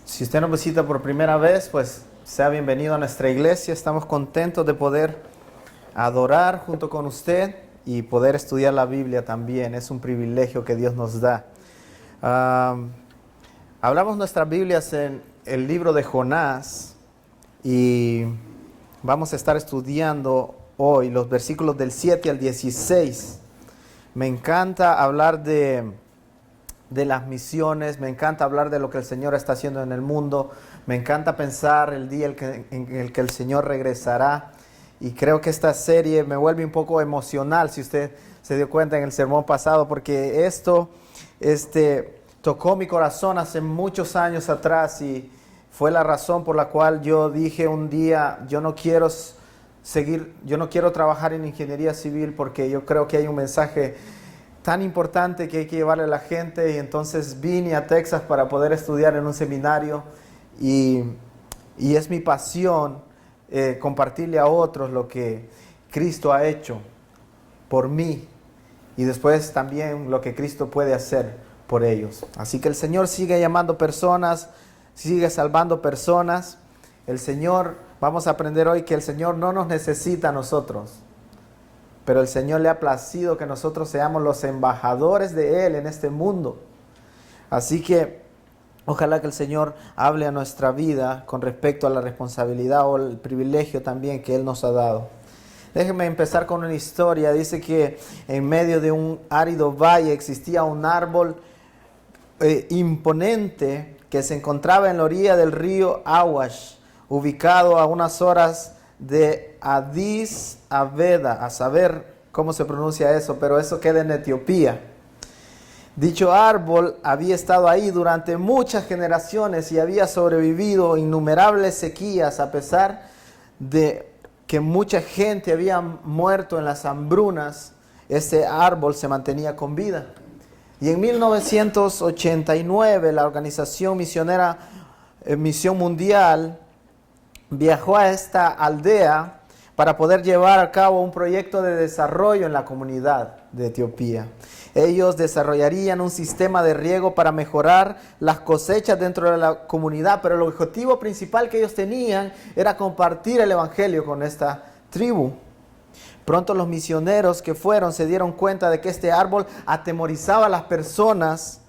Si usted nos visita por primera vez, pues sea bienvenido a nuestra iglesia. Estamos contentos de poder adorar junto con usted y poder estudiar la Biblia también. Es un privilegio que Dios nos da. Hablamos nuestras Biblias en el libro de Jonás y vamos a estar estudiando hoy los versículos del 7 al 16. Me encanta hablar de las misiones, me encanta hablar de lo que el Señor está haciendo en el mundo, me encanta pensar el día en el que el Señor regresará, y creo que esta serie me vuelve un poco emocional, si usted se dio cuenta en el sermón pasado, porque esto tocó mi corazón hace muchos años atrás, y fue la razón por la cual yo dije un día, yo no quiero trabajar en ingeniería civil, porque yo creo que hay un mensaje tan importante que hay que llevarle a la gente, y entonces vine a Texas para poder estudiar en un seminario, y es mi pasión compartirle a otros lo que Cristo ha hecho por mí, y después también lo que Cristo puede hacer por ellos. Así que el Señor sigue llamando personas, sigue salvando personas. El Señor, vamos a aprender hoy que el Señor no nos necesita a nosotros, pero el Señor le ha placido que nosotros seamos los embajadores de Él en este mundo. Así que ojalá que el Señor hable a nuestra vida con respecto a la responsabilidad o el privilegio también que Él nos ha dado. Déjenme empezar con una historia. Dice que en medio de un árido valle existía un árbol imponente que se encontraba en la orilla del río Awash, ubicado a unas horas de Addis Abeba, a saber cómo se pronuncia eso, pero eso queda en Etiopía. Dicho árbol había estado ahí durante muchas generaciones y había sobrevivido innumerables sequías, a pesar de que mucha gente había muerto en las hambrunas. Ese árbol se mantenía con vida. Y en 1989 la organización misionera Misión Mundial viajó a esta aldea para poder llevar a cabo un proyecto de desarrollo en la comunidad de Etiopía. Ellos desarrollarían un sistema de riego para mejorar las cosechas dentro de la comunidad, pero el objetivo principal que ellos tenían era compartir el evangelio con esta tribu. Pronto los misioneros que fueron se dieron cuenta de que este árbol atemorizaba a las personas.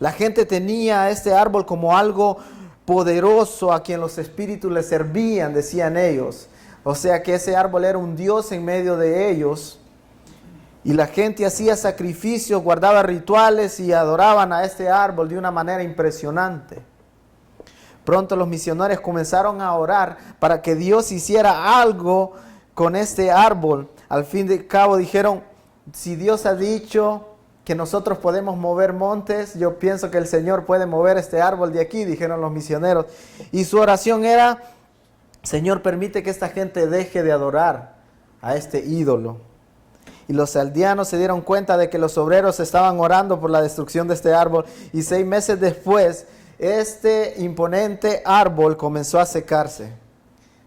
La gente tenía a este árbol como algo poderoso a quien los espíritus le servían, decían ellos. O sea que ese árbol era un dios en medio de ellos. Y la gente hacía sacrificios, guardaba rituales y adoraban a este árbol de una manera impresionante. Pronto los misioneros comenzaron a orar para que Dios hiciera algo con este árbol. Al fin de cabo dijeron, si Dios ha dicho que nosotros podemos mover montes, yo pienso que el Señor puede mover este árbol de aquí, dijeron los misioneros. Y su oración era, Señor, permite que esta gente deje de adorar a este ídolo. Y los aldeanos se dieron cuenta de que los obreros estaban orando por la destrucción de este árbol, y 6 meses después, este imponente árbol comenzó a secarse.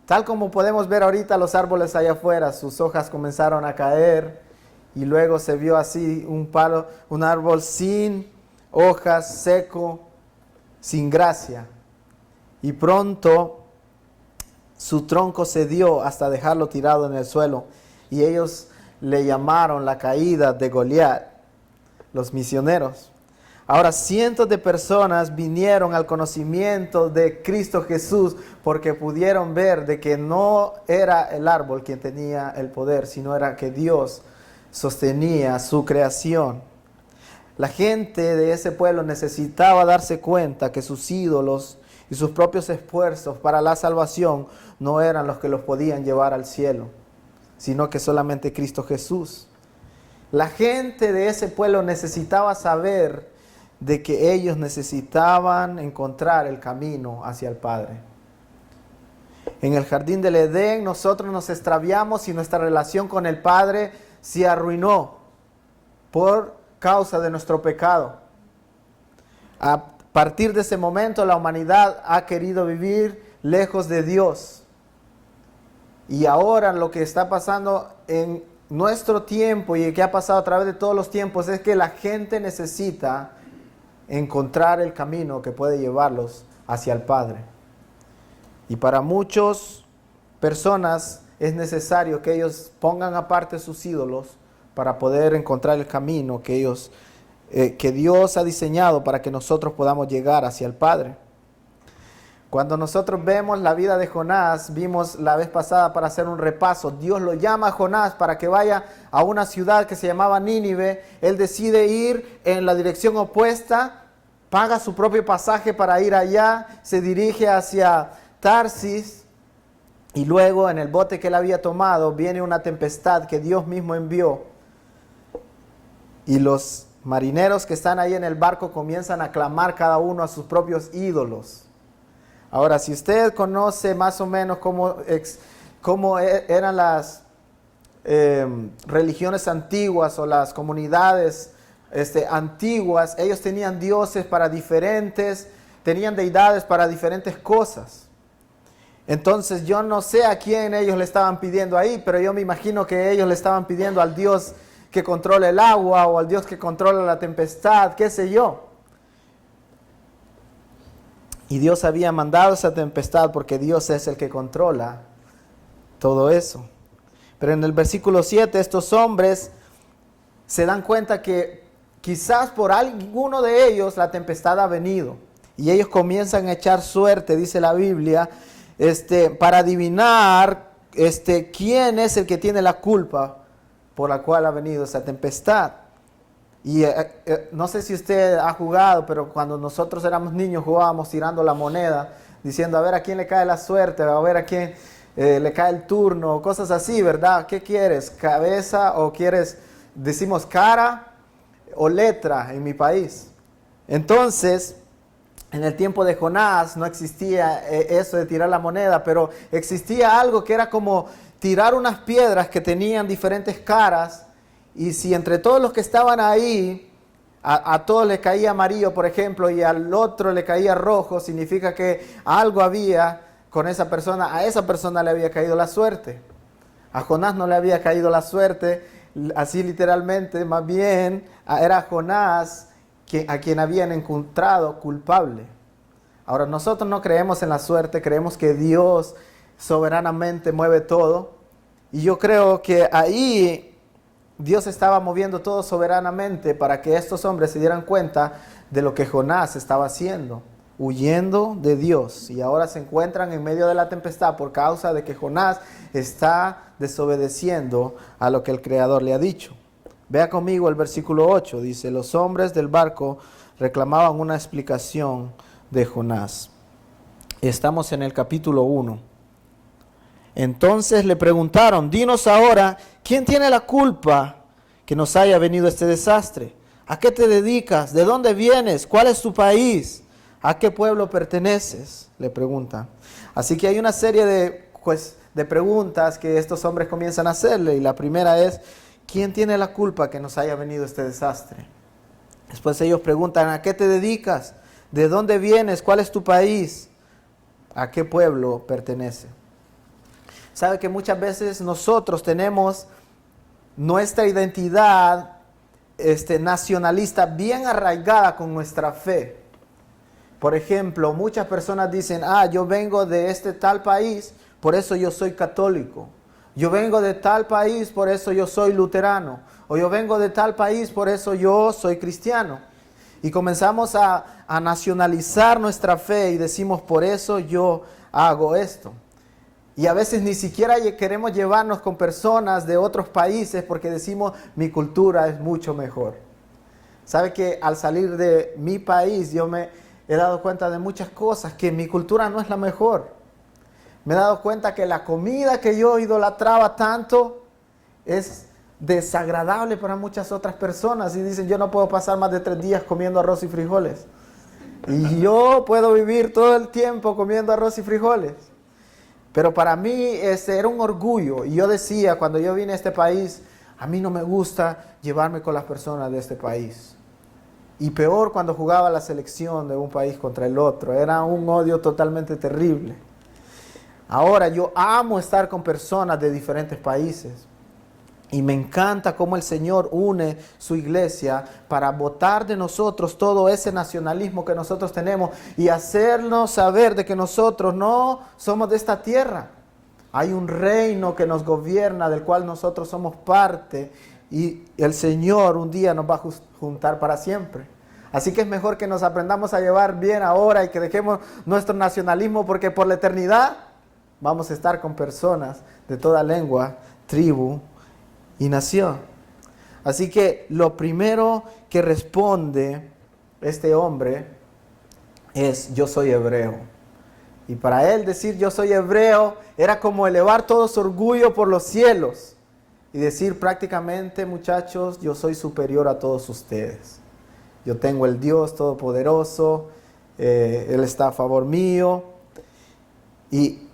Tal como podemos ver ahorita los árboles allá afuera, sus hojas comenzaron a caer, y luego se vio así un árbol sin hojas, seco, sin gracia. Y pronto su tronco cedió hasta dejarlo tirado en el suelo. Y ellos le llamaron la caída de Goliat, los misioneros. Ahora cientos de personas vinieron al conocimiento de Cristo Jesús porque pudieron ver de que no era el árbol quien tenía el poder, sino era que Dios sostenía su creación. La gente de ese pueblo necesitaba darse cuenta que sus ídolos y sus propios esfuerzos para la salvación no eran los que los podían llevar al cielo, sino que solamente Cristo Jesús. La gente de ese pueblo necesitaba saber de que ellos necesitaban encontrar el camino hacia el Padre. En el jardín del Edén nosotros nos extraviamos y nuestra relación con el Padre se arruinó por causa de nuestro pecado. A partir de ese momento la humanidad ha querido vivir lejos de Dios. Y ahora lo que está pasando en nuestro tiempo y que ha pasado a través de todos los tiempos es que la gente necesita encontrar el camino que puede llevarlos hacia el Padre. Y para muchas personas es necesario que ellos pongan aparte sus ídolos para poder encontrar el camino que Dios ha diseñado para que nosotros podamos llegar hacia el Padre. Cuando nosotros vemos la vida de Jonás, vimos la vez pasada para hacer un repaso, Dios lo llama a Jonás para que vaya a una ciudad que se llamaba Nínive. Él decide ir en la dirección opuesta, paga su propio pasaje para ir allá, se dirige hacia Tarsis y luego en el bote que él había tomado viene una tempestad que Dios mismo envió y los marineros que están ahí en el barco comienzan a clamar cada uno a sus propios ídolos. Ahora, si usted conoce más o menos cómo eran las religiones antiguas o las comunidades antiguas, ellos tenían dioses para tenían deidades para diferentes cosas. Entonces yo no sé a quién ellos le estaban pidiendo ahí, pero yo me imagino que ellos le estaban pidiendo al Dios que controla el agua o al Dios que controla la tempestad, qué sé yo. Y Dios había mandado esa tempestad porque Dios es el que controla todo eso. Pero en el versículo 7 estos hombres se dan cuenta que quizás por alguno de ellos la tempestad ha venido. Y ellos comienzan a echar suerte, dice la Biblia, para adivinar quién es el que tiene la culpa por la cual ha venido esa tempestad. Y no sé si usted ha jugado, pero cuando nosotros éramos niños jugábamos tirando la moneda, diciendo a ver a quién le cae la suerte, a ver a quién le cae el turno, cosas así, ¿verdad? ¿Qué quieres? ¿Cabeza o quieres, decimos cara o letra en mi país? Entonces, en el tiempo de Jonás no existía eso de tirar la moneda, pero existía algo que era como tirar unas piedras que tenían diferentes caras. Y si entre todos los que estaban ahí, a todos les caía amarillo, por ejemplo, y al otro le caía rojo, significa que algo había con esa persona, a esa persona le había caído la suerte. A Jonás no le había caído la suerte, así literalmente, más bien era Jonás a quien habían encontrado culpable. Ahora, nosotros no creemos en la suerte, creemos que Dios soberanamente mueve todo. Y yo creo que ahí Dios estaba moviendo todo soberanamente para que estos hombres se dieran cuenta de lo que Jonás estaba haciendo, huyendo de Dios. Y ahora se encuentran en medio de la tempestad por causa de que Jonás está desobedeciendo a lo que el Creador le ha dicho. Vea conmigo el versículo 8, dice, los hombres del barco reclamaban una explicación de Jonás. Estamos en el capítulo 1. Entonces le preguntaron, dinos ahora, ¿quién tiene la culpa que nos haya venido este desastre? ¿A qué te dedicas? ¿De dónde vienes? ¿Cuál es tu país? ¿A qué pueblo perteneces? Le preguntan. Así que hay una serie de preguntas que estos hombres comienzan a hacerle. Y la primera es, ¿quién tiene la culpa que nos haya venido este desastre? Después ellos preguntan, ¿a qué te dedicas? ¿De dónde vienes? ¿Cuál es tu país? ¿A qué pueblo pertenece? Sabe que muchas veces nosotros tenemos nuestra identidad nacionalista bien arraigada con nuestra fe. Por ejemplo, muchas personas dicen, yo vengo de este tal país, por eso yo soy católico. Yo vengo de tal país, por eso yo soy luterano. O yo vengo de tal país, por eso yo soy cristiano. Y comenzamos a nacionalizar nuestra fe y decimos, por eso yo hago esto. Y a veces ni siquiera queremos llevarnos con personas de otros países porque decimos, mi cultura es mucho mejor. ¿Sabe que al salir de mi país yo me he dado cuenta de muchas cosas, que mi cultura no es la mejor? Me he dado cuenta que la comida que yo idolatraba tanto es desagradable para muchas otras personas. Y dicen, yo no puedo pasar más de 3 días comiendo arroz y frijoles. Y yo puedo vivir todo el tiempo comiendo arroz y frijoles. Pero para mí era un orgullo. Y yo decía, cuando yo vine a este país, a mí no me gusta llevarme con las personas de este país. Y peor cuando jugaba la selección de un país contra el otro. Era un odio totalmente terrible. Ahora yo amo estar con personas de diferentes países. Y me encanta cómo el Señor une su iglesia para botar de nosotros todo ese nacionalismo que nosotros tenemos y hacernos saber de que nosotros no somos de esta tierra. Hay un reino que nos gobierna, del cual nosotros somos parte, y el Señor un día nos va a juntar para siempre. Así que es mejor que nos aprendamos a llevar bien ahora y que dejemos nuestro nacionalismo, porque por la eternidad vamos a estar con personas de toda lengua, tribu y nación. Así que lo primero que responde este hombre es: yo soy hebreo. Y para él decir yo soy hebreo era como elevar todo su orgullo por los cielos y decir prácticamente: muchachos, yo soy superior a todos ustedes. Yo tengo el Dios Todopoderoso, Él está a favor mío. Y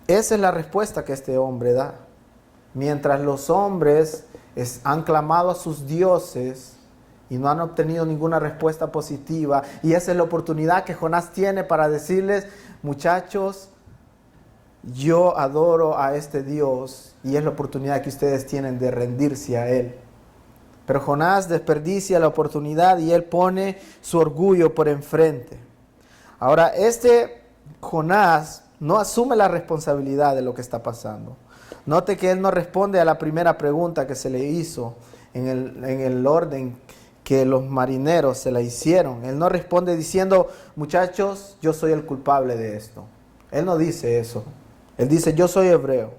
esa es la respuesta que este hombre da. Mientras los hombres han clamado a sus dioses y no han obtenido ninguna respuesta positiva, y esa es la oportunidad que Jonás tiene para decirles: muchachos, yo adoro a este Dios, y es la oportunidad que ustedes tienen de rendirse a Él. Pero Jonás desperdicia la oportunidad y él pone su orgullo por enfrente. Ahora, este Jonás no asume la responsabilidad de lo que está pasando. Note que él no responde a la primera pregunta que se le hizo en el orden que los marineros se la hicieron. Él no responde diciendo: muchachos, yo soy el culpable de esto. Él no dice eso. Él dice: yo soy hebreo.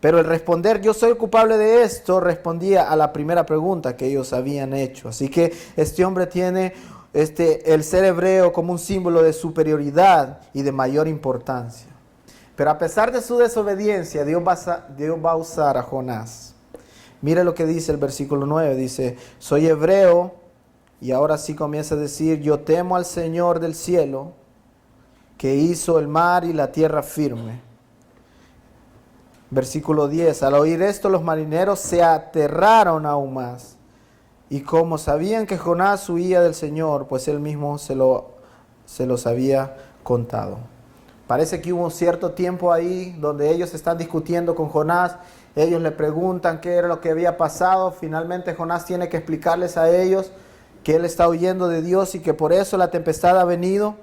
Pero el responder yo soy el culpable de esto respondía a la primera pregunta que ellos habían hecho. Así que este hombre tiene el ser hebreo como un símbolo de superioridad y de mayor importancia. Pero a pesar de su desobediencia, Dios va a usar a Jonás. Mire lo que dice el versículo 9. Dice: soy hebreo, y ahora sí comienza a decir: yo temo al Señor del cielo, que hizo el mar y la tierra firme. Versículo 10. Al oír esto, los marineros se aterraron aún más. Y como sabían que Jonás huía del Señor, pues él mismo se los había contado. Parece que hubo un cierto tiempo ahí donde ellos están discutiendo con Jonás. Ellos le preguntan qué era lo que había pasado. Finalmente Jonás tiene que explicarles a ellos que él está huyendo de Dios y que por eso la tempestad ha venido.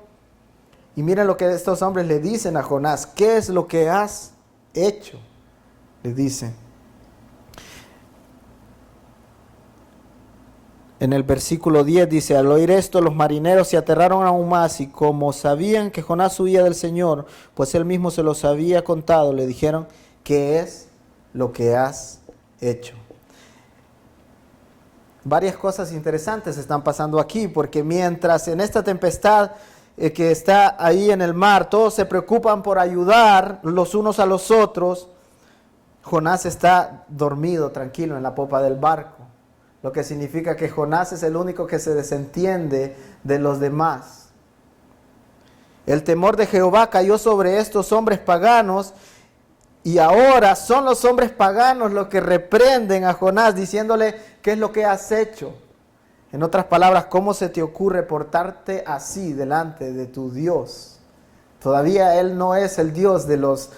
Y miren lo que estos hombres le dicen a Jonás: ¿qué es lo que has hecho? Le dice. En el versículo 10 dice: al oír esto, los marineros se aterraron aún más, y como sabían que Jonás huía del Señor, pues él mismo se los había contado, le dijeron: ¿qué es lo que has hecho? Varias cosas interesantes están pasando aquí, porque mientras en esta tempestad que está ahí en el mar, todos se preocupan por ayudar los unos a los otros, Jonás está dormido, tranquilo, en la popa del barco. Lo que significa que Jonás es el único que se desentiende de los demás. El temor de Jehová cayó sobre estos hombres paganos, y ahora son los hombres paganos los que reprenden a Jonás, diciéndole: ¿qué es lo que has hecho? En otras palabras, ¿cómo se te ocurre portarte así delante de tu Dios? Todavía Él no es el Dios de los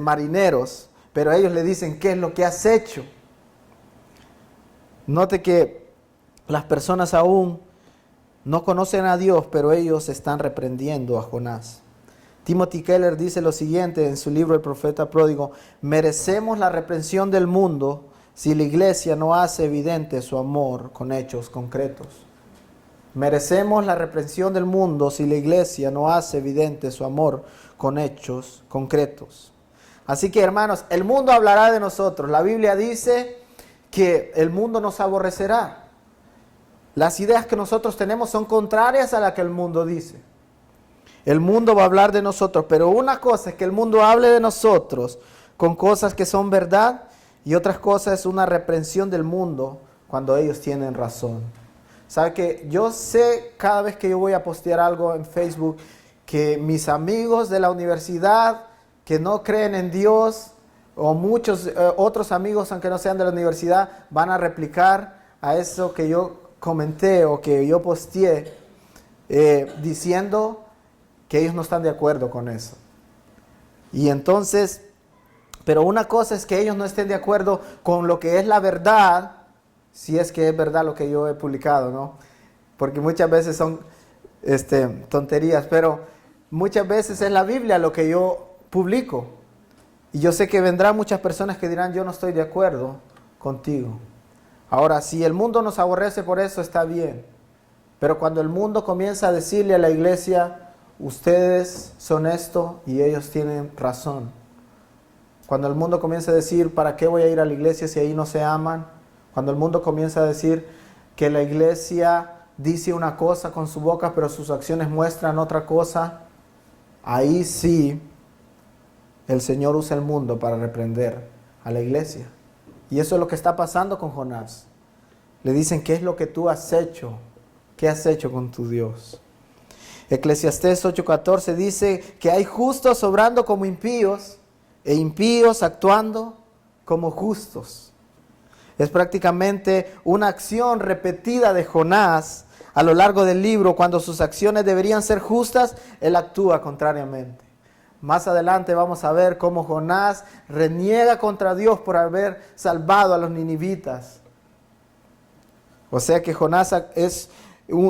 marineros, pero ellos le dicen: ¿qué es lo que has hecho? Note que las personas aún no conocen a Dios, pero ellos están reprendiendo a Jonás. Timothy Keller dice lo siguiente en su libro El Profeta Pródigo: merecemos la reprensión del mundo si la iglesia no hace evidente su amor con hechos concretos. Merecemos la reprensión del mundo si la iglesia no hace evidente su amor con hechos concretos. Así que, hermanos, el mundo hablará de nosotros. La Biblia dice que el mundo nos aborrecerá. Las ideas que nosotros tenemos son contrarias a las que el mundo dice. El mundo va a hablar de nosotros, pero una cosa es que el mundo hable de nosotros con cosas que son verdad, y otras cosas es una reprensión del mundo cuando ellos tienen razón. ¿Sabe que yo sé cada vez que yo voy a postear algo en Facebook que mis amigos de la universidad que no creen en Dios, o muchos otros amigos, aunque no sean de la universidad, van a replicar a eso que yo comenté o que yo posteé, diciendo que ellos no están de acuerdo con eso? Y entonces, Pero una cosa es que ellos no estén de acuerdo con lo que es la verdad, si es que es verdad lo que yo he publicado, ¿no? Porque muchas veces son tonterías, pero muchas veces es la Biblia lo que yo publico. Y yo sé que vendrán muchas personas que dirán, yo no estoy de acuerdo contigo. Ahora, si el mundo nos aborrece por eso, está bien. Pero cuando el mundo comienza a decirle a la iglesia, ustedes son esto y ellos tienen razón. Cuando el mundo comienza a decir, ¿para qué voy a ir a la iglesia si ahí no se aman? Cuando el mundo comienza a decir que la iglesia dice una cosa con su boca, pero sus acciones muestran otra cosa, ahí sí el Señor usa el mundo para reprender a la iglesia. Y eso es lo que está pasando con Jonás. Le dicen, ¿qué es lo que tú has hecho? ¿Qué has hecho con tu Dios? Eclesiastés 8:14 dice que hay justos obrando como impíos e impíos actuando como justos. Es prácticamente una acción repetida de Jonás a lo largo del libro. Cuando sus acciones deberían ser justas, él actúa contrariamente. Más adelante vamos a ver cómo Jonás reniega contra Dios por haber salvado a los ninivitas. O sea que Jonás es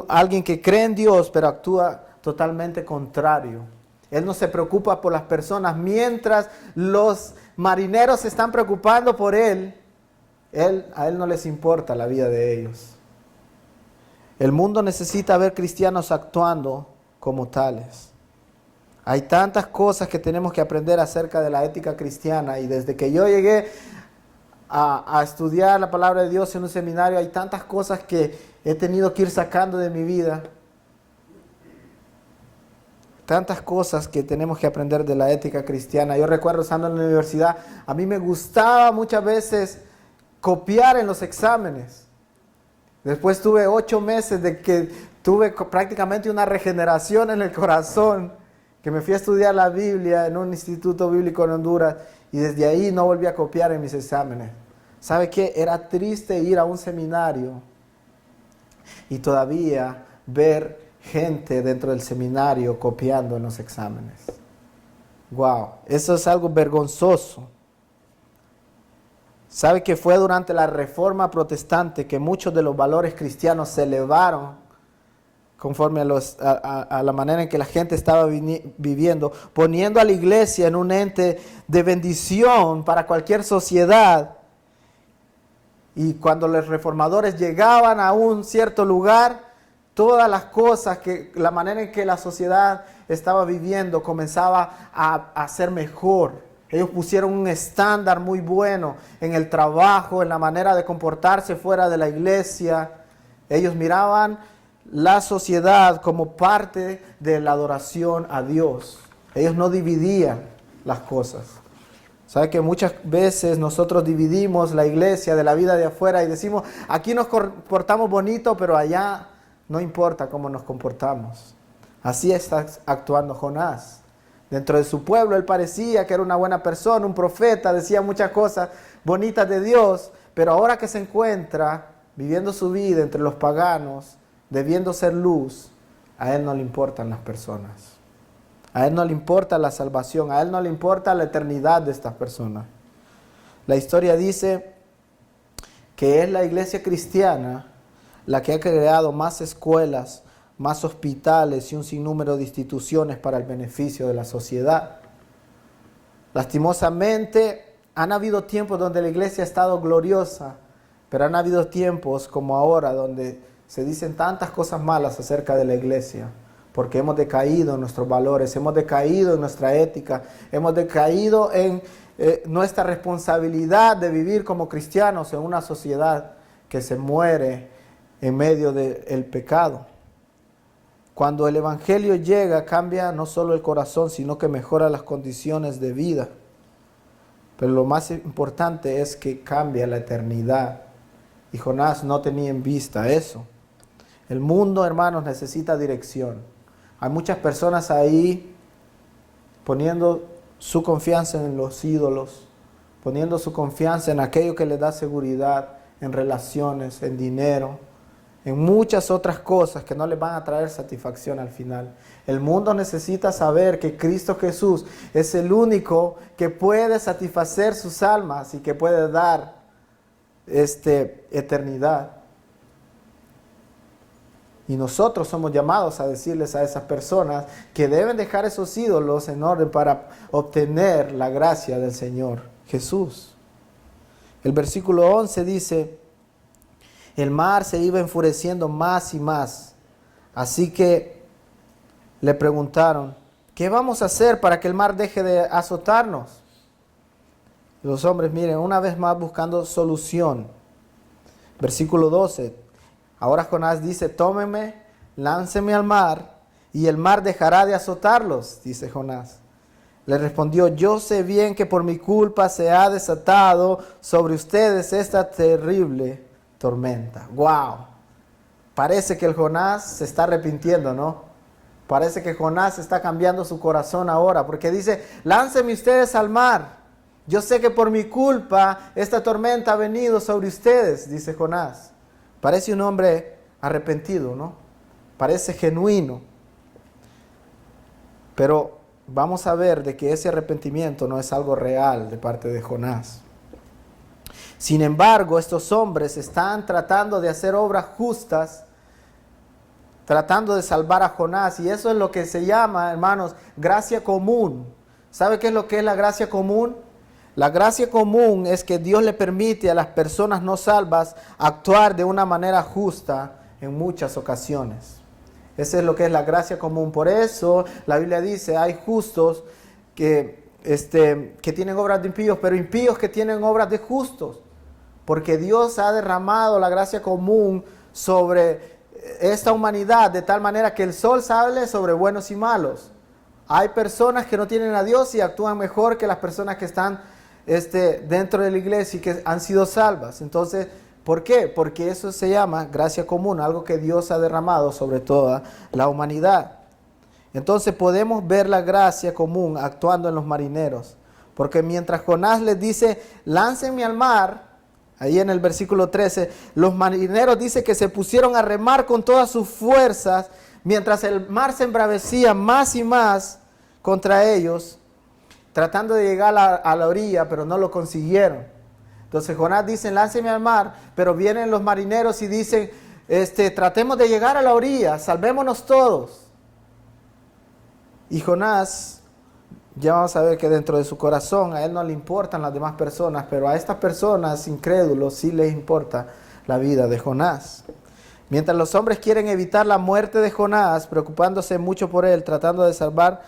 alguien que cree en Dios, pero actúa totalmente contrario. Él no se preocupa por las personas. Mientras los marineros se están preocupando por él, a él no les importa la vida de ellos. El mundo necesita ver cristianos actuando como tales. Hay tantas cosas que tenemos que aprender acerca de la ética cristiana, y desde que yo llegué a estudiar la palabra de Dios en un seminario, hay tantas cosas que he tenido que ir sacando de mi vida. Tantas cosas que tenemos que aprender de la ética cristiana. Yo recuerdo estando en la universidad, a mí me gustaba muchas veces copiar en los exámenes. Después tuve 8 meses de que tuve prácticamente una regeneración en el corazón, que me fui a estudiar la Biblia en un instituto bíblico en Honduras, y desde ahí no volví a copiar en mis exámenes. ¿Sabe qué? Era triste ir a un seminario y todavía ver gente dentro del seminario copiando en los exámenes. Wow, eso es algo vergonzoso. ¿Sabe que fue durante la Reforma Protestante que muchos de los valores cristianos se elevaron conforme a la manera en que la gente estaba viviendo, poniendo a la iglesia en un ente de bendición para cualquier sociedad? Y cuando los reformadores llegaban a un cierto lugar, todas las cosas, la manera en que la sociedad estaba viviendo comenzaba a ser mejor. Ellos pusieron un estándar muy bueno en el trabajo, en la manera de comportarse fuera de la iglesia. Ellos miraban la sociedad como parte de la adoración a Dios. Ellos no dividían las cosas. ¿Sabe que muchas veces nosotros dividimos la iglesia de la vida de afuera y decimos, aquí nos comportamos bonito, pero allá no importa cómo nos comportamos? Así está actuando Jonás. Dentro de su pueblo él parecía que era una buena persona, un profeta, decía muchas cosas bonitas de Dios, pero ahora que se encuentra viviendo su vida entre los paganos, debiendo ser luz, a él no le importan las personas. A él no le importa la salvación, a él no le importa la eternidad de estas personas. La historia dice que es la iglesia cristiana la que ha creado más escuelas, más hospitales y un sinnúmero de instituciones para el beneficio de la sociedad. Lastimosamente, han habido tiempos donde la iglesia ha estado gloriosa, pero han habido tiempos como ahora donde se dicen tantas cosas malas acerca de la iglesia, porque hemos decaído en nuestros valores, hemos decaído en nuestra ética, hemos decaído en nuestra responsabilidad de vivir como cristianos en una sociedad que se muere en medio del pecado. Cuando el evangelio llega, cambia no solo el corazón, sino que mejora las condiciones de vida. Pero lo más importante es que cambia la eternidad. Y Jonás no tenía en vista eso. El mundo, hermanos, necesita dirección. Hay muchas personas ahí poniendo su confianza en los ídolos, poniendo su confianza en aquello que les da seguridad, en relaciones, en dinero, en muchas otras cosas que no les van a traer satisfacción al final. El mundo necesita saber que Cristo Jesús es el único que puede satisfacer sus almas y que puede dar eternidad. Y nosotros somos llamados a decirles a esas personas que deben dejar esos ídolos en orden para obtener la gracia del Señor Jesús. El versículo 11 dice: el mar se iba enfureciendo más y más. Así que le preguntaron: ¿qué vamos a hacer para que el mar deje de azotarnos? Los hombres, miren, una vez más buscando solución. Versículo 12. Ahora Jonás dice: tómenme, lánceme al mar, y el mar dejará de azotarlos, dice Jonás. Le respondió: yo sé bien que por mi culpa se ha desatado sobre ustedes esta terrible tormenta. ¡Wow! Parece que el Jonás se está arrepintiendo, ¿no? Parece que Jonás está cambiando su corazón ahora, porque dice: láncenme ustedes al mar. Yo sé que por mi culpa esta tormenta ha venido sobre ustedes, dice Jonás. Parece un hombre arrepentido, ¿no? Parece genuino. Pero vamos a ver de que ese arrepentimiento no es algo real de parte de Jonás. Sin embargo, estos hombres están tratando de hacer obras justas, tratando de salvar a Jonás, y eso es lo que se llama, hermanos, gracia común. ¿Sabe qué es lo que es la gracia común? La gracia común es que Dios le permite a las personas no salvas actuar de una manera justa en muchas ocasiones. Eso es lo que es la gracia común. Por eso la Biblia dice: hay justos que tienen obras de impíos, pero impíos que tienen obras de justos. Porque Dios ha derramado la gracia común sobre esta humanidad de tal manera que el sol sale sobre buenos y malos. Hay personas que no tienen a Dios y actúan mejor que las personas que están dentro de la iglesia y que han sido salvas. Entonces, ¿por qué? Porque eso se llama gracia común, algo que Dios ha derramado sobre toda la humanidad. Entonces podemos ver la gracia común actuando en los marineros. Porque mientras Jonás les dice: láncenme al mar, ahí en el versículo 13, los marineros dice que se pusieron a remar con todas sus fuerzas, mientras el mar se embravecía más y más contra ellos, tratando de llegar a la orilla, pero no lo consiguieron. Entonces Jonás dice: lánceme al mar, pero vienen los marineros y dicen: tratemos de llegar a la orilla, salvémonos todos. Y Jonás, ya vamos a ver que dentro de su corazón a él no le importan las demás personas, pero a estas personas incrédulos sí les importa la vida de Jonás. Mientras los hombres quieren evitar la muerte de Jonás, preocupándose mucho por él, tratando de salvar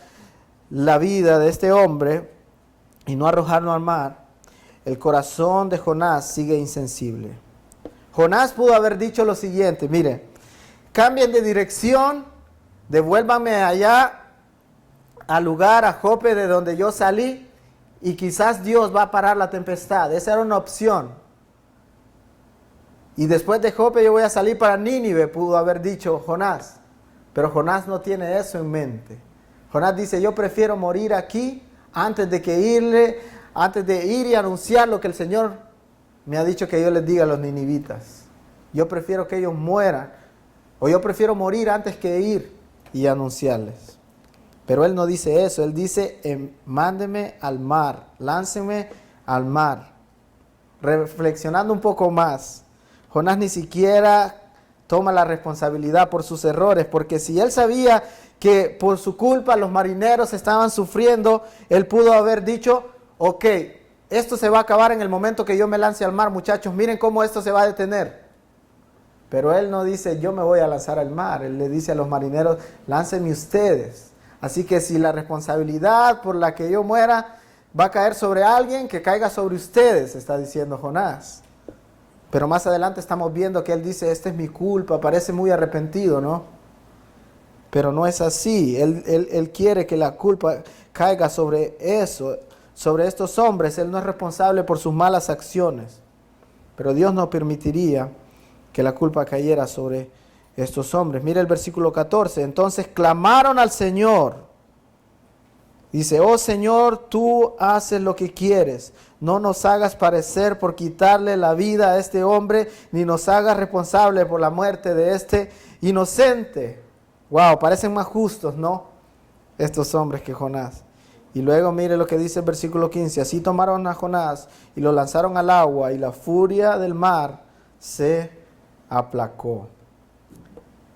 la vida de este hombre y no arrojarlo al mar, el corazón de Jonás sigue insensible. Jonás pudo haber dicho lo siguiente: mire, cambien de dirección, devuélvanme allá al lugar, a Jope, de donde yo salí, y quizás Dios va a parar la tempestad. Esa era una opción. Y después de Jope yo voy a salir para Nínive, pudo haber dicho Jonás. Pero Jonás no tiene eso en mente. Jonás dice: yo prefiero morir aquí antes de ir y anunciar lo que el Señor me ha dicho que yo les diga a los ninivitas. Yo prefiero que ellos mueran, o yo prefiero morir antes que ir y anunciarles. Pero él no dice eso, él dice: mándeme al mar, láncenme al mar. Reflexionando un poco más, Jonás ni siquiera toma la responsabilidad por sus errores, porque si él sabía que por su culpa los marineros estaban sufriendo, él pudo haber dicho: ok, esto se va a acabar en el momento que yo me lance al mar, muchachos, miren cómo esto se va a detener. Pero él no dice: yo me voy a lanzar al mar. Él le dice a los marineros: láncenme ustedes. Así que si la responsabilidad por la que yo muera va a caer sobre alguien, que caiga sobre ustedes, está diciendo Jonás. Pero más adelante estamos viendo que él dice: esta es mi culpa. Parece muy arrepentido, ¿no? Pero no es así. Él quiere que la culpa caiga sobre eso, sobre estos hombres. Él no es responsable por sus malas acciones. Pero Dios no permitiría que la culpa cayera sobre estos hombres. Mira el versículo 14. Entonces clamaron al Señor. Dice, oh Señor, tú haces lo que quieres. No nos hagas parecer por quitarle la vida a este hombre, ni nos hagas responsable por la muerte de este inocente. Wow, parecen más justos, ¿no? Estos hombres que Jonás. Y luego mire lo que dice el versículo 15. Así tomaron a Jonás y lo lanzaron al agua, y la furia del mar se aplacó.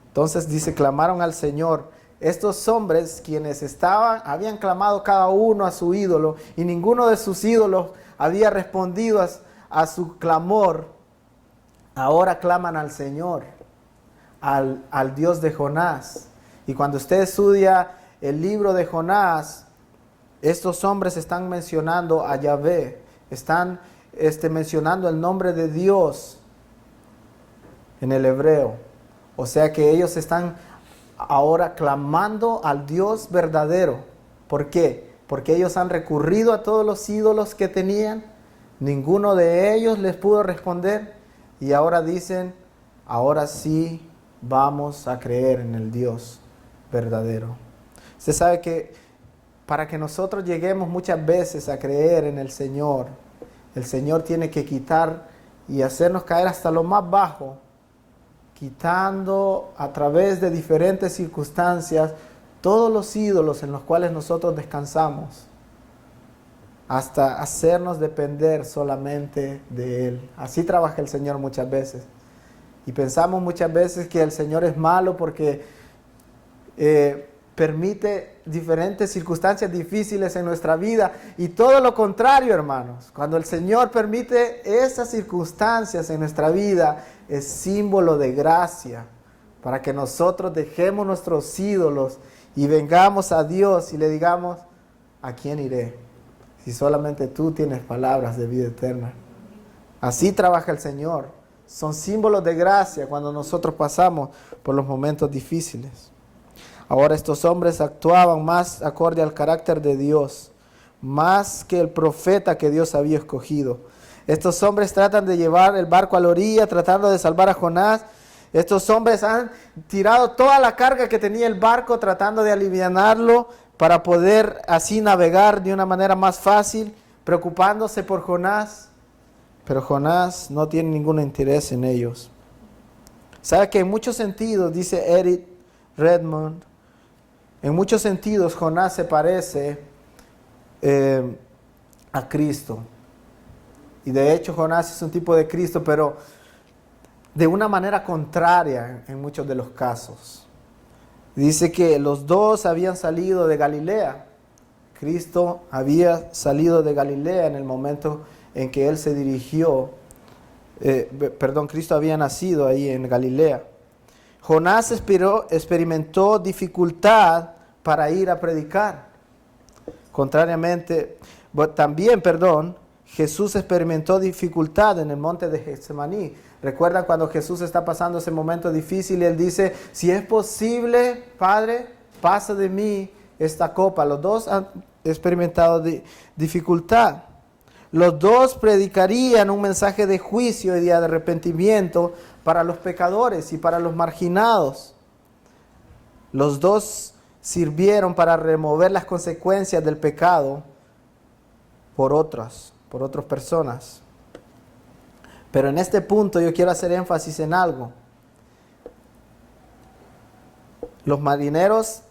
Entonces dice, clamaron al Señor. Estos hombres, quienes habían clamado cada uno a su ídolo, y ninguno de sus ídolos había respondido a su clamor, ahora claman al Señor, al Dios de Jonás. Y cuando usted estudia el libro de Jonás, estos hombres están mencionando a Yahvé, están mencionando el nombre de Dios en el hebreo. O sea que ellos están ahora clamando al Dios verdadero. ¿Por qué? Porque ellos han recurrido a todos los ídolos que tenían. Ninguno de ellos les pudo responder. Y ahora dicen, ahora sí vamos a creer en el Dios verdadero. Usted sabe que para que nosotros lleguemos muchas veces a creer en el Señor tiene que quitar y hacernos caer hasta lo más bajo, quitando a través de diferentes circunstancias todos los ídolos en los cuales nosotros descansamos, hasta hacernos depender solamente de Él. Así trabaja el Señor muchas veces. Y pensamos muchas veces que el Señor es malo porque permite diferentes circunstancias difíciles en nuestra vida. Y todo lo contrario, hermanos. Cuando el Señor permite esas circunstancias en nuestra vida, es símbolo de gracia para que nosotros dejemos nuestros ídolos y vengamos a Dios y le digamos, ¿a quién iré? Si solamente tú tienes palabras de vida eterna. Así trabaja el Señor. Son símbolos de gracia cuando nosotros pasamos por los momentos difíciles. Ahora estos hombres actuaban más acorde al carácter de Dios, más que el profeta que Dios había escogido. Estos hombres tratan de llevar el barco a la orilla, tratando de salvar a Jonás. Estos hombres han tirado toda la carga que tenía el barco, tratando de alivianarlo para poder así navegar de una manera más fácil, preocupándose por Jonás. Pero Jonás no tiene ningún interés en ellos. ¿Sabe que en muchos sentidos, dice Eric Redmond, en muchos sentidos Jonás se parece a Cristo? Y de hecho Jonás es un tipo de Cristo, pero de una manera contraria en muchos de los casos. Dice que los dos habían salido de Galilea. Cristo había salido de Galilea en el momento en que Él se dirigió, Cristo había nacido ahí en Galilea. Jonás experimentó dificultad para ir a predicar. Jesús experimentó dificultad en el monte de Getsemaní. ¿Recuerdan cuando Jesús está pasando ese momento difícil y Él dice, si es posible, Padre, pasa de mí esta copa? Los dos han experimentado dificultad. Los dos predicarían un mensaje de juicio y de arrepentimiento para los pecadores y para los marginados. Los dos sirvieron para remover las consecuencias del pecado por otras personas. Pero en este punto yo quiero hacer énfasis en algo. Los marineros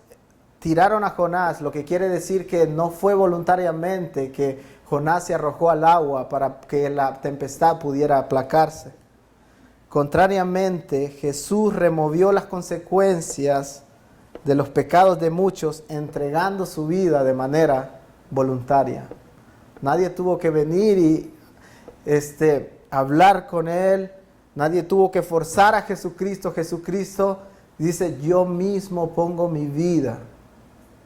tiraron a Jonás, lo que quiere decir que no fue voluntariamente que Jonás se arrojó al agua para que la tempestad pudiera aplacarse. Contrariamente, Jesús removió las consecuencias de los pecados de muchos, entregando su vida de manera voluntaria. Nadie tuvo que venir y hablar con Él. Nadie tuvo que forzar a Jesucristo. Jesucristo dice, yo mismo pongo mi vida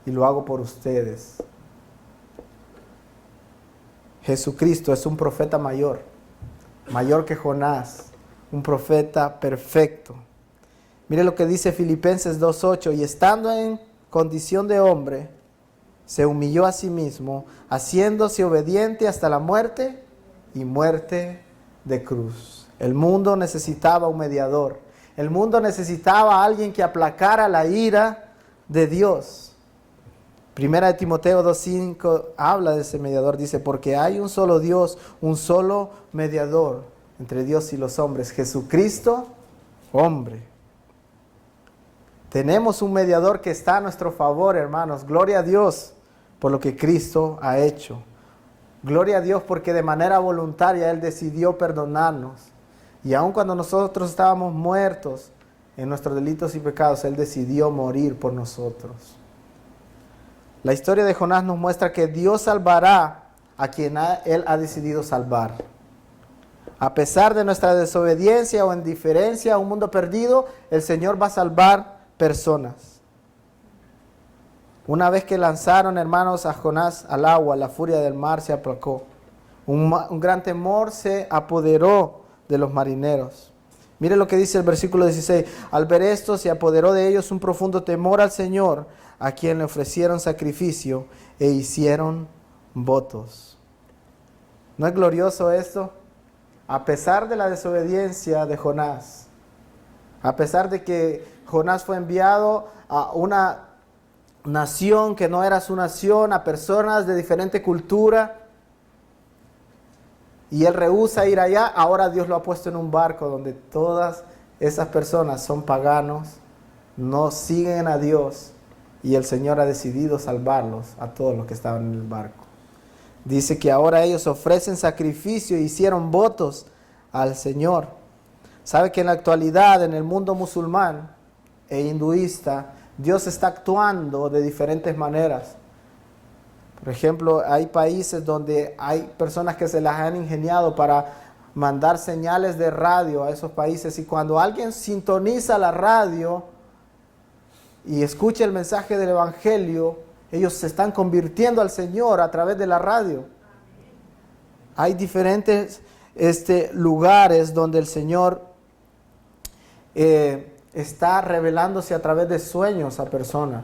y lo hago por ustedes. Jesucristo es un profeta mayor que Jonás, un profeta perfecto. Mire lo que dice Filipenses 2:8, y estando en condición de hombre, se humilló a sí mismo, haciéndose obediente hasta la muerte y muerte de cruz. El mundo necesitaba un mediador. El mundo necesitaba a alguien que aplacara la ira de Dios. Primera de Timoteo 2:5 habla de ese mediador. Dice, porque hay un solo Dios, un solo mediador entre Dios y los hombres, Jesucristo, hombre. Tenemos un mediador que está a nuestro favor, hermanos. Gloria a Dios por lo que Cristo ha hecho. Gloria a Dios porque de manera voluntaria Él decidió perdonarnos. Y aun cuando nosotros estábamos muertos en nuestros delitos y pecados, Él decidió morir por nosotros. La historia de Jonás nos muestra que Dios salvará a quien Él ha decidido salvar. A pesar de nuestra desobediencia o indiferencia a un mundo perdido, el Señor va a salvar personas. Una vez que lanzaron, hermanos, a Jonás al agua, la furia del mar se aplacó. Un gran temor se apoderó de los marineros. Mire lo que dice el versículo 16. Al ver esto, se apoderó de ellos un profundo temor al Señor, a quien le ofrecieron sacrificio e hicieron votos. ¿No es glorioso esto? A pesar de la desobediencia de Jonás, a pesar de que Jonás fue enviado a una nación que no era su nación, a personas de diferente cultura, y él rehúsa ir allá, ahora Dios lo ha puesto en un barco donde todas esas personas son paganos, no siguen a Dios, y el Señor ha decidido salvarlos a todos los que estaban en el barco. Dice que ahora ellos ofrecen sacrificio e hicieron votos al Señor. Sabe que en la actualidad, en el mundo musulmán e hinduista, Dios está actuando de diferentes maneras. Por ejemplo, hay países donde hay personas que se las han ingeniado para mandar señales de radio a esos países, y cuando alguien sintoniza la radio y escucha el mensaje del Evangelio, ellos se están convirtiendo al Señor a través de la radio. Hay diferentes lugares donde el Señor está revelándose a través de sueños a personas.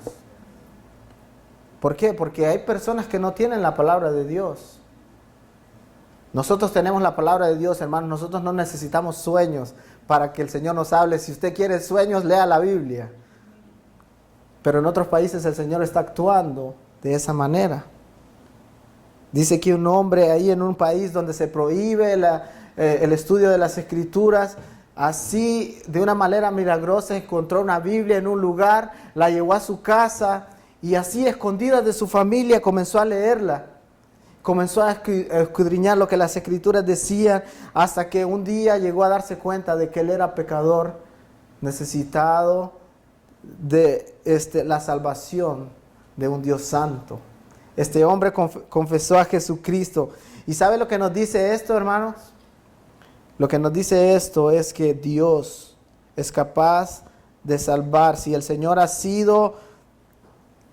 ¿Por qué? Porque hay personas que no tienen la palabra de Dios. Nosotros tenemos la palabra de Dios, hermanos. Nosotros no necesitamos sueños para que el Señor nos hable. Si usted quiere sueños, lea la Biblia. Pero en otros países el Señor está actuando de esa manera. Dice que un hombre ahí en un país donde se prohíbe el estudio de las Escrituras, así de una manera milagrosa encontró una Biblia en un lugar, la llevó a su casa y así escondida de su familia comenzó a leerla. Comenzó a escudriñar lo que las Escrituras decían, hasta que un día llegó a darse cuenta de que él era pecador, necesitado de la salvación de un Dios santo. Este hombre confesó a Jesucristo. ¿Y sabe lo que nos dice esto, hermanos? Lo que nos dice esto es que Dios es capaz de salvar. Si el Señor ha sido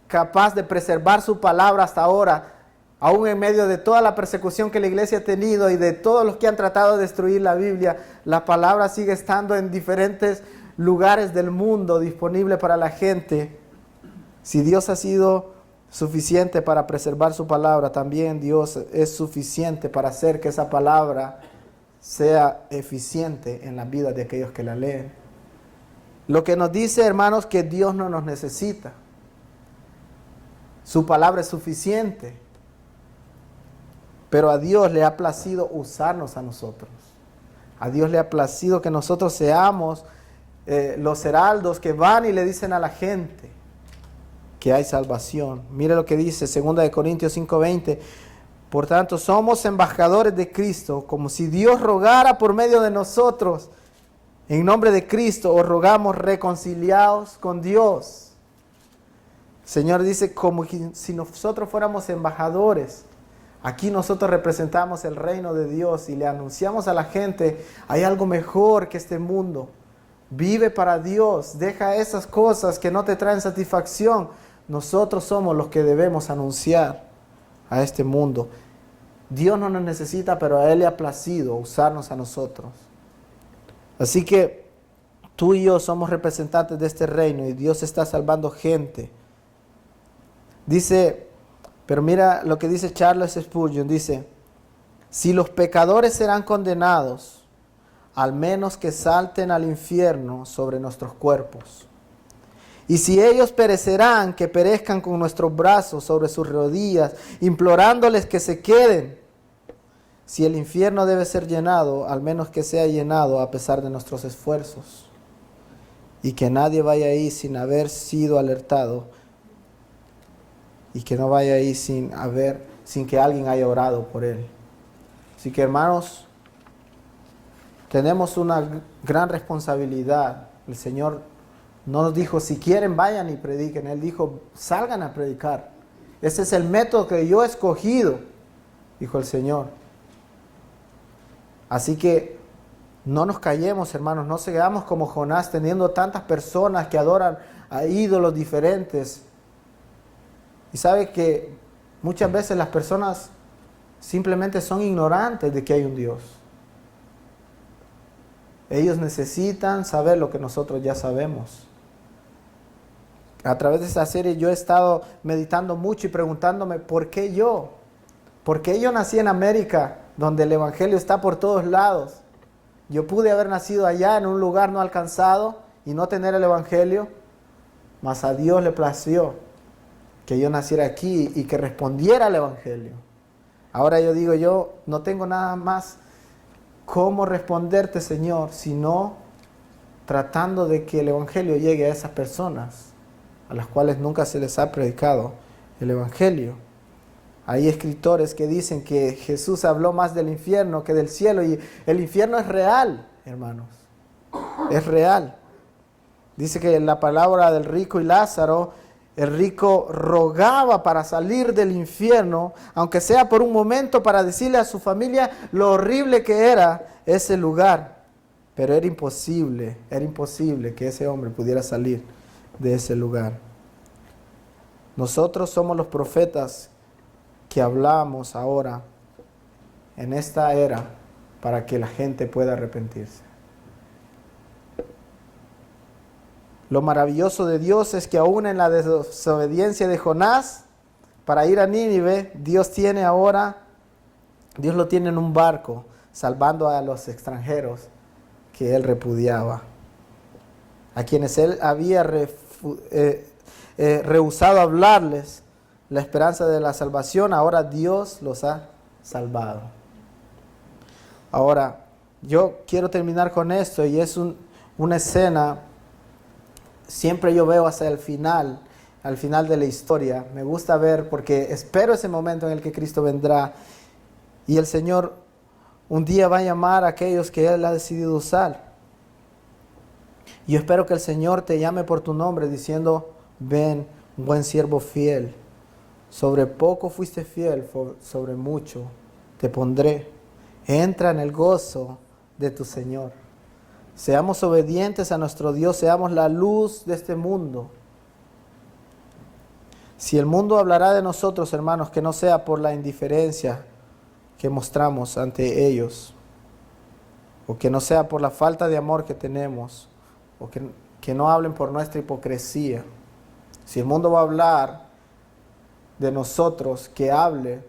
capaz de preservar su palabra hasta ahora, aún en medio de toda la persecución que la iglesia ha tenido y de todos los que han tratado de destruir la Biblia, la palabra sigue estando en diferentes lugares del mundo disponible para la gente. Si Dios ha sido suficiente para preservar su palabra, también Dios es suficiente para hacer que esa palabra sea eficiente en la vida de aquellos que la leen. Lo que nos dice, hermanos, que Dios no nos necesita. Su palabra es suficiente. Pero a Dios le ha placido usarnos a nosotros. A Dios le ha placido que nosotros seamos los heraldos que van y le dicen a la gente que hay salvación. Mire lo que dice 2 Corintios 5:20. Por tanto, somos embajadores de Cristo, como si Dios rogara por medio de nosotros. En nombre de Cristo os rogamos, reconciliaos con Dios. El Señor dice como si nosotros fuéramos embajadores. Aquí nosotros representamos el reino de Dios y le anunciamos a la gente, hay algo mejor que este mundo. Vive para Dios, deja esas cosas que no te traen satisfacción. Nosotros somos los que debemos anunciar a este mundo. Dios no nos necesita, pero a Él le ha placido usarnos a nosotros. Así que tú y yo somos representantes de este reino y Dios está salvando gente. Dice, pero mira lo que dice Charles Spurgeon, dice, si los pecadores serán condenados, al menos que salten al infierno sobre nuestros cuerpos. Y si ellos perecerán, que perezcan con nuestros brazos sobre sus rodillas, implorándoles que se queden. Si el infierno debe ser llenado, al menos que sea llenado a pesar de nuestros esfuerzos. Y que nadie vaya ahí sin haber sido alertado. Y que no vaya ahí sin que alguien haya orado por él. Así que, hermanos, tenemos una gran responsabilidad. El Señor no nos dijo, si quieren vayan y prediquen. Él dijo, salgan a predicar. Ese es el método que yo he escogido, dijo el Señor. Así que no nos callemos, hermanos, no sigamos como Jonás teniendo tantas personas que adoran a ídolos diferentes. Y sabe que muchas veces las personas simplemente son ignorantes de que hay un Dios. Ellos necesitan saber lo que nosotros ya sabemos. A través de esta serie yo he estado meditando mucho y preguntándome, ¿por qué yo? ¿Por qué yo nací en América, donde el Evangelio está por todos lados? Yo pude haber nacido allá en un lugar no alcanzado y no tener el Evangelio, mas a Dios le plació que yo naciera aquí y que respondiera al Evangelio. Ahora yo digo, yo no tengo nada más cómo responderte, Señor, sino tratando de que el Evangelio llegue a esas personas a las cuales nunca se les ha predicado el Evangelio. Hay escritores que dicen que Jesús habló más del infierno que del cielo, y el infierno es real, hermanos, es real. Dice que en la palabra del rico y Lázaro, el rico rogaba para salir del infierno, aunque sea por un momento, para decirle a su familia lo horrible que era ese lugar. Pero era imposible que ese hombre pudiera salir de ese lugar. Nosotros somos los profetas que hablamos ahora en esta era para que la gente pueda arrepentirse. Lo maravilloso de Dios es que aún en la desobediencia de Jonás para ir a Nínive, Dios lo tiene en un barco, salvando a los extranjeros que él repudiaba, a quienes él había rehusado hablarles la esperanza de la salvación. Ahora Dios los ha salvado. Ahora, yo quiero terminar con esto, y es una escena, siempre yo veo hacia el final, al final de la historia. Me gusta ver porque espero ese momento en el que Cristo vendrá y el Señor un día va a llamar a aquellos que Él ha decidido usar. Yo espero que el Señor te llame por tu nombre diciendo, ven, buen siervo fiel. Sobre poco fuiste fiel, sobre mucho te pondré. Entra en el gozo de tu Señor. Seamos obedientes a nuestro Dios, seamos la luz de este mundo. Si el mundo hablará de nosotros, hermanos, que no sea por la indiferencia que mostramos ante ellos, o que no sea por la falta de amor que tenemos, o que no hablen por nuestra hipocresía. Si el mundo va a hablar de nosotros, que hable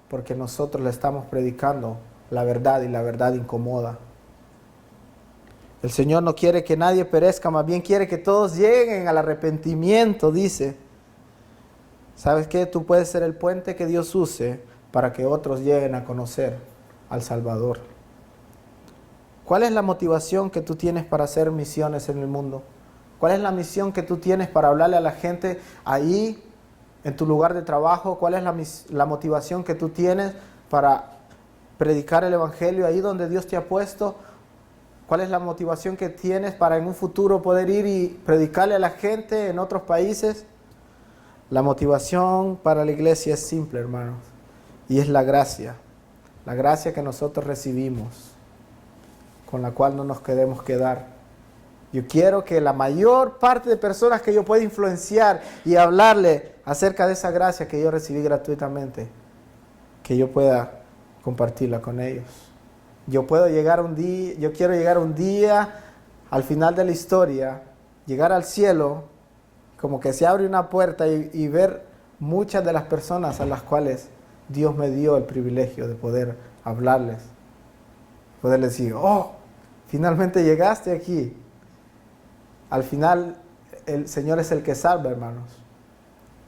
porque nosotros le estamos predicando la verdad, y la verdad incomoda. El Señor no quiere que nadie perezca, más bien quiere que todos lleguen al arrepentimiento, dice. ¿Sabes qué? Tú puedes ser el puente que Dios use para que otros lleguen a conocer al Salvador. ¿Cuál es la motivación que tú tienes para hacer misiones en el mundo? ¿Cuál es la misión que tú tienes para hablarle a la gente ahí, en tu lugar de trabajo? ¿Cuál es la motivación que tú tienes para predicar el Evangelio ahí donde Dios te ha puesto? ¿Cuál es la motivación que tienes para en un futuro poder ir y predicarle a la gente en otros países? La motivación para la iglesia es simple, hermanos, y es la gracia que nosotros recibimos, con la cual no nos queremos quedar. Yo quiero que la mayor parte de personas que yo pueda influenciar y hablarle acerca de esa gracia que yo recibí gratuitamente, que yo pueda compartirla con ellos. Yo quiero llegar un día al final de la historia, llegar al cielo, como que se abre una puerta y ver muchas de las personas a las cuales Dios me dio el privilegio de poder hablarles. Poderles decir, oh, finalmente llegaste aquí. Al final, el Señor es el que salva, hermanos.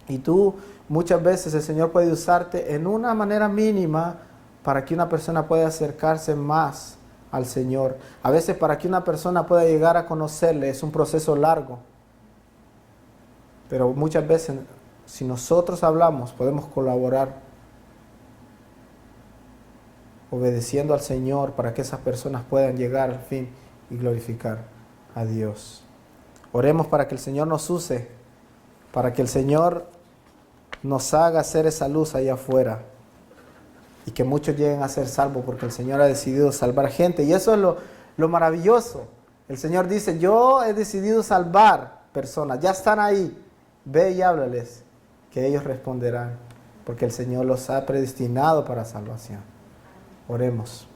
Y tú, muchas veces el Señor puede usarte en una manera mínima para que una persona pueda acercarse más al Señor. A veces para que una persona pueda llegar a conocerle es un proceso largo. Pero muchas veces, si nosotros hablamos, podemos colaborar obedeciendo al Señor para que esas personas puedan llegar al fin y glorificar a Dios. Oremos para que el Señor nos use, para que el Señor nos haga hacer esa luz allá afuera y que muchos lleguen a ser salvos porque el Señor ha decidido salvar gente. Y eso es lo maravilloso. El Señor dice, yo he decidido salvar personas, ya están ahí, ve y háblales, que ellos responderán, porque el Señor los ha predestinado para salvación. Oremos.